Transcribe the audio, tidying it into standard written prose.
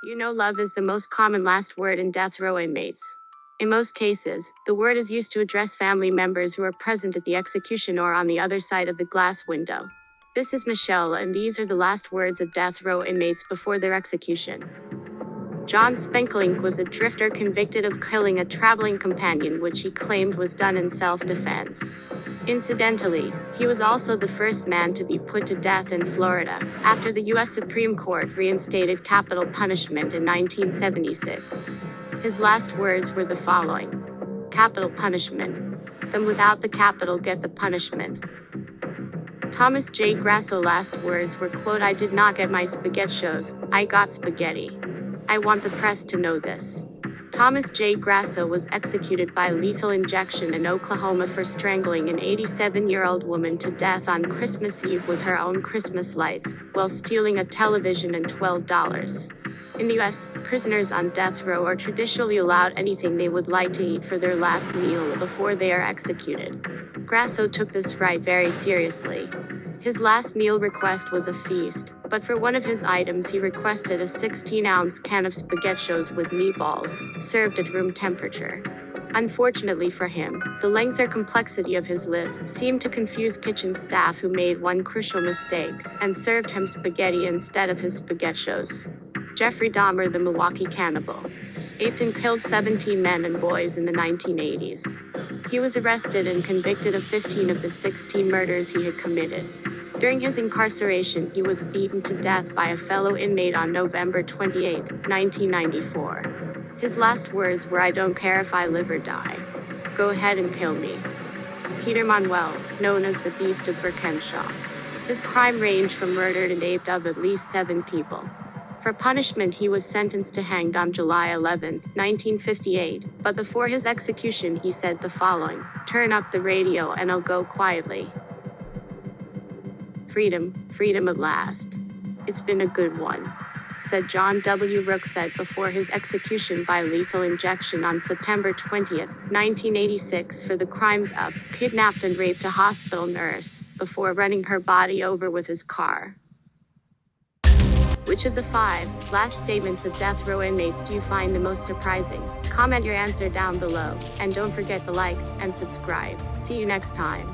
You know, love is the most common last word in death row inmates. In most cases, the word is used to address family members who are present at the execution or on the other side of the glass window. This is Michelle, and these are the last words of death row inmates before their execution. John Spangler was a drifter convicted of killing a traveling companion, which he claimed was done in self-defense. Incidentally, he was also the first man to be put to death in Florida, after the U.S. Supreme Court reinstated capital punishment in 1976. His last words were the following: capital punishment. Them without the capital get the punishment. Thomas J. Grasso last words were, quote, "I did not get my spaghettios, I got spaghetti. I want the press to know this." Thomas J. Grasso was executed by lethal injection in Oklahoma for strangling an 87-year-old woman to death on Christmas Eve with her own Christmas lights, while stealing a television and $12. In the U.S., prisoners on death row are traditionally allowed anything they would like to eat for their last meal before they are executed. Grasso took this right very seriously. His last meal request was a feast, but for one of his items he requested a 16-ounce can of spaghettios with meatballs, served at room temperature. Unfortunately for him, the length or complexity of his list seemed to confuse kitchen staff, who made one crucial mistake, and served him spaghetti instead of his spaghettios. Jeffrey Dahmer, the Milwaukee cannibal, aped and killed 17 men and boys in the 1980s. He was arrested and convicted of 15 of the 16 murders he had committed. During his incarceration, he was beaten to death by a fellow inmate on November 28, 1994. His last words were, "I don't care if I live or die. Go ahead and kill me." Peter Manuel, known as the Beast of Birkenshaw. His crime ranged from murdered and aped of at least 7 people. For punishment, he was sentenced to hanged on July 11, 1958, but before his execution he said the following: "Turn up the radio and I'll go quietly. Freedom, freedom at last. It's been a good one," said John W. Rook said before his execution by lethal injection on September 20, 1986, for the crimes of kidnapped and raped a hospital nurse before running her body over with his car. Which of the 5 last statements of death row inmates do you find the most surprising? Comment your answer down below, and don't forget to like and subscribe. See you next time.